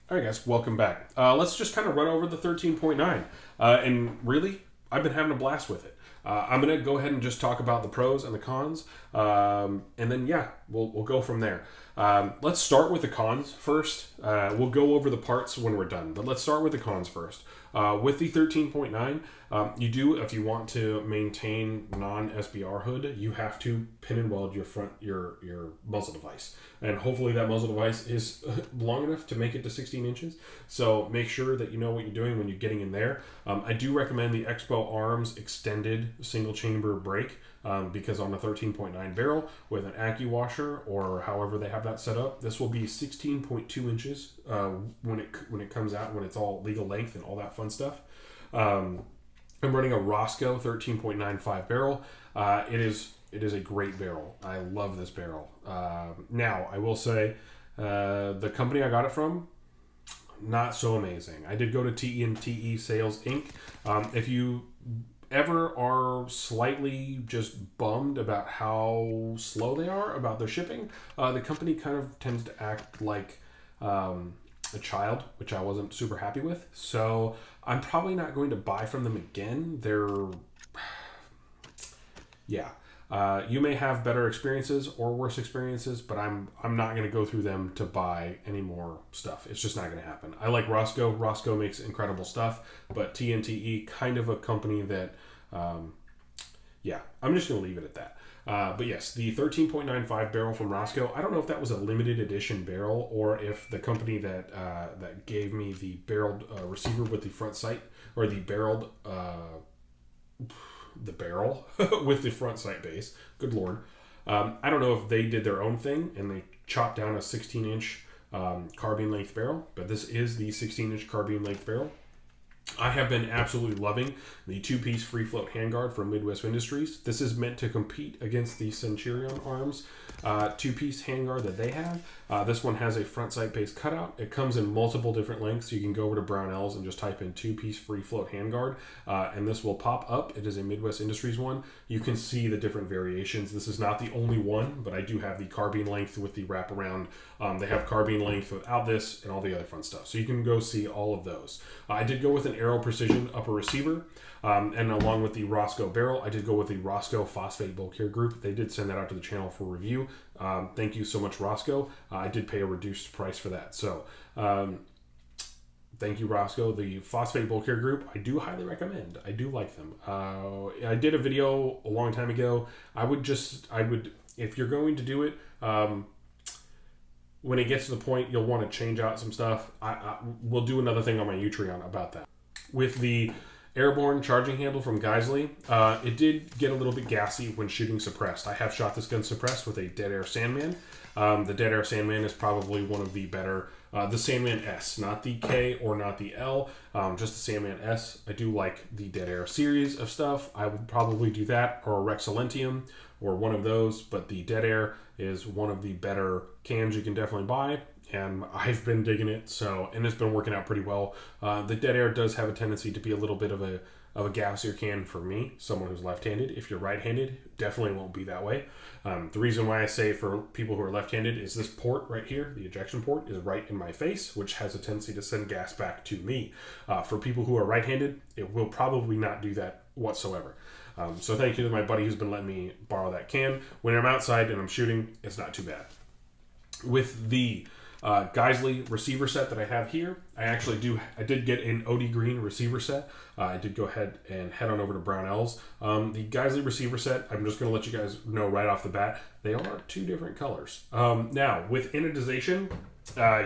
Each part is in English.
All right, guys, welcome back. Let's just kind of run over the 13.9. And really, I've been having a blast with it. I'm going to go ahead and just talk about the pros and the cons. And then, yeah, we'll go from there. Let's start with the cons first. We'll go over the parts when we're done, but let's start with the cons first. With the 13.9, you do, if you want to maintain non-SBR hood, you have to pin and weld your muzzle device. And hopefully that muzzle device is long enough to make it to 16 inches. So make sure that you know what you're doing when you're getting in there. I do recommend the Expo Arms extended single chamber brake. Because on the 13.9 barrel with an AccuWasher or however they have that set up, this will be 16.2 inches when it comes out, when it's all legal length and all that fun stuff. I'm running a Rosco 13.95 barrel. It is a great barrel. I love this barrel. Now I will say the company I got it from, not so amazing. I did go to TE Sales Inc. If you ever are slightly just bummed about how slow they are about their shipping, the company kind of tends to act like a child, which I wasn't super happy with. So I'm probably not going to buy from them again. Yeah. You may have better experiences or worse experiences, but I'm not going to go through them to buy any more stuff. It's just not going to happen. I like Rosco. Rosco makes incredible stuff, but TNTE, kind of a company that, yeah, I'm just going to leave it at that. But yes, the 13.95 barrel from Rosco, I don't know if that was a limited edition barrel or if the company that gave me the barreled receiver with the front sight, or the barreled the barrel with the front sight base. Good Lord. I don't know if they did their own thing and they chopped down a 16-inch carbine length barrel, but this is the 16-inch carbine length barrel. I have been absolutely loving the two-piece free float handguard from Midwest Industries. This is meant to compete against the Centurion Arms two-piece handguard that they have. This one has a front sight base cutout. It comes in multiple different lengths. You can go over to Brownells and just type in two-piece free float handguard, and this will pop up. It is a Midwest Industries one. You can see the different variations. This is not the only one, but I do have the carbine length with the wraparound. They have carbine length without this and all the other fun stuff. So you can go see all of those. I did go with an Aero Precision upper receiver, and along with the Rosco barrel, I did go with the Rosco phosphate bulk hair group. They did send that out to the channel for review. Thank you so much, Rosco. I did pay a reduced price for that. So thank you, Rosco. The phosphate bulk hair group, I do highly recommend. I do like them. I did a video a long time ago. I would, if you're going to do it, when it gets to the point you'll want to change out some stuff, we'll do another thing on my Utreon about that. With the airborne charging handle from Geisley, it did get a little bit gassy when shooting suppressed. I have shot this gun suppressed with a Dead Air Sandman. The Dead Air Sandman is probably one of the better, the Sandman S, not the K or not the L, just the Sandman S. I do like the Dead Air series of stuff. I would probably do that or a RECCE or one of those, but the Dead Air is one of the better cams you can definitely buy, and I've been digging it, and it's been working out pretty well. The Dead Air does have a tendency to be a little bit of a gassier can for me, someone who's left-handed. If you're right-handed, definitely won't be that way. The reason why I say for people who are left-handed is this port right here, the ejection port, is right in my face, which has a tendency to send gas back to me. For people who are right-handed, it will probably not do that whatsoever. So thank you to my buddy who's been letting me borrow that can. When I'm outside and I'm shooting, it's not too bad. With the Geisley receiver set that I have here, I did get an OD Green receiver set. I did go ahead and head on over to Brownells. The Geisley receiver set, I'm just going to let you guys know right off the bat, they are two different colors. Now, with anodization,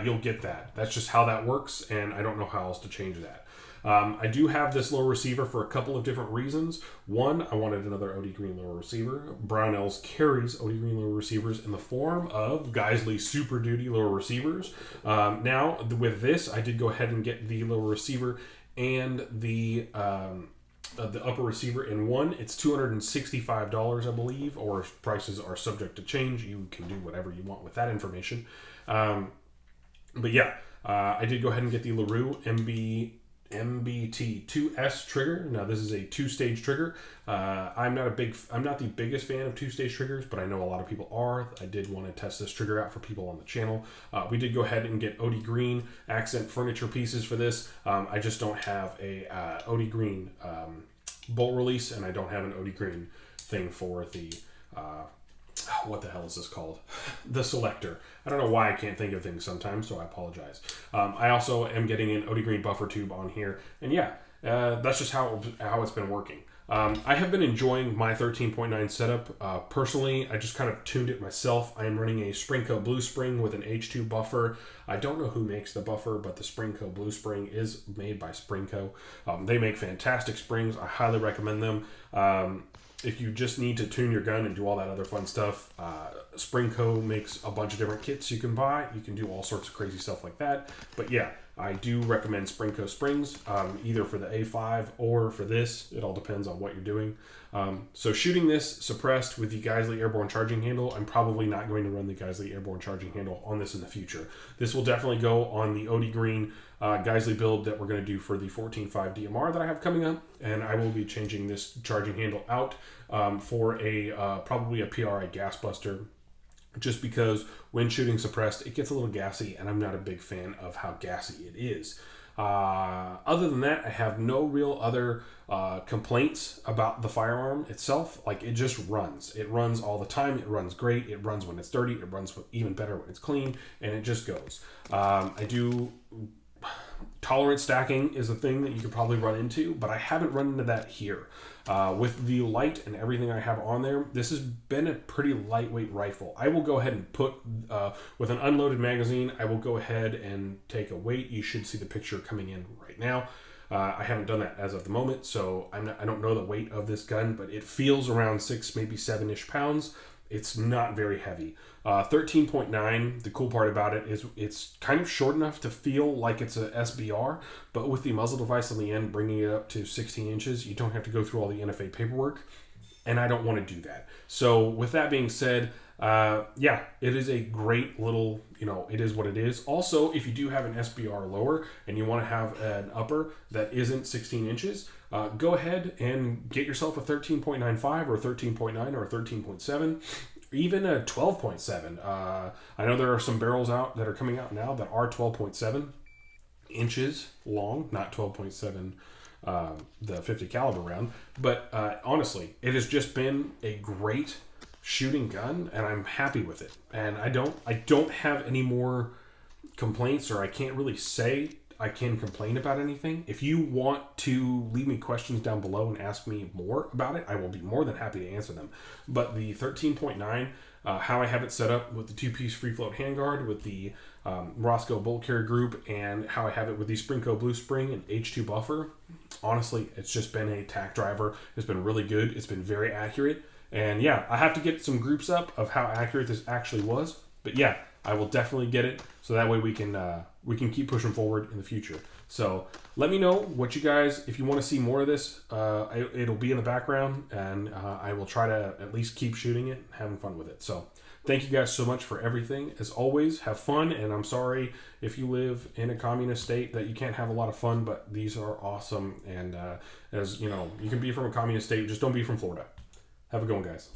you'll get that. That's just how that works, and I don't know how else to change that. I do have this lower receiver for a couple of different reasons. One, I wanted another OD Green lower receiver. Brownells carries OD Green lower receivers in the form of Geisley Super Duty lower receivers. Now, with this, I did go ahead and get the lower receiver and the upper receiver in one. It's $265, I believe, or prices are subject to change. You can do whatever you want with that information. But yeah, I did go ahead and get the LaRue MBT2S trigger. Now this is a 2-stage trigger. I'm not the biggest fan of 2-stage triggers, but I know a lot of people are. I did want to test this trigger out for people on the channel. We did go ahead and get OD Green accent furniture pieces for this. I just don't have a OD Green bolt release, and I don't have an OD Green thing for the what the hell is this called? The selector. I don't know why I can't think of things sometimes, so I apologize. I also am getting an OD Green buffer tube on here, and yeah, that's just how it's been working. I have been enjoying my 13.9 setup. Personally, I just kind of tuned it myself. I am running a Springco Blue Spring with an H2 buffer. I don't know who makes the buffer, but the Springco Blue Spring is made by Springco. They make fantastic springs. I highly recommend them. If you just need to tune your gun and do all that other fun stuff, Springco makes a bunch of different kits you can buy. You can do all sorts of crazy stuff like that. But yeah, I do recommend Springco springs, either for the A5 or for this. It all depends on what you're doing. So shooting this suppressed with the Geisley Airborne charging handle, I'm probably not going to run the Geisley Airborne charging handle on this in the future. This will definitely go on the OD Green Geisley build that we're going to do for the 14.5 DMR that I have coming up, and I will be changing this charging handle out for probably a PRI gas buster, just because when shooting suppressed, it gets a little gassy, and I'm not a big fan of how gassy it is. Other than that, I have no real other complaints about the firearm itself. Like, it just runs. It runs all the time. It runs great. It runs when it's dirty. It runs even better when it's clean, and it just goes. Tolerance stacking is a thing that you could probably run into, but I haven't run into that here. With the light and everything I have on there, this has been a pretty lightweight rifle. I will go ahead and put, with an unloaded magazine, I will go ahead and take a weight. You should see the picture coming in right now. I haven't done that as of the moment, so I don't know the weight of this gun, but it feels around 6, maybe 7-ish pounds. It's not very heavy. 13.9, the cool part about it is it's kind of short enough to feel like it's a SBR, but with the muzzle device on the end bringing it up to 16 inches, you don't have to go through all the NFA paperwork, and I don't want to do that. So with that being said, yeah, it is a great little, it is what it is. Also, if you do have an SBR lower and you want to have an upper that isn't 16 inches, go ahead and get yourself a 13.95 or a 13.9 or a 13.7, even a 12.7. I know there are some barrels out that are coming out now that are 12.7 inches long, not 12.7 the 50 caliber round. But honestly, it has just been a great shooting gun, and I'm happy with it. And I don't have any more complaints, or I can't really say I can complain about anything. If you want to leave me questions down below and ask me more about it, I will be more than happy to answer them. But the 13.9, how I have it set up with the 2-piece free float handguard, with the Rosco bolt carrier group, and how I have it with the Springco Blue Spring and H2 buffer, honestly, it's just been a tack driver. It's been really good. It's been very accurate. And yeah, I have to get some groups up of how accurate this actually was. But yeah, I will definitely get it, so that way we can keep pushing forward in the future. So let me know what you guys, if you want to see more of this, it'll be in the background, and I will try to at least keep shooting it and having fun with it. So thank you guys so much for everything. As always, have fun, and I'm sorry if you live in a communist state that you can't have a lot of fun, but these are awesome. And as you know, you can be from a communist state, just don't be from Florida. Have a good one, guys.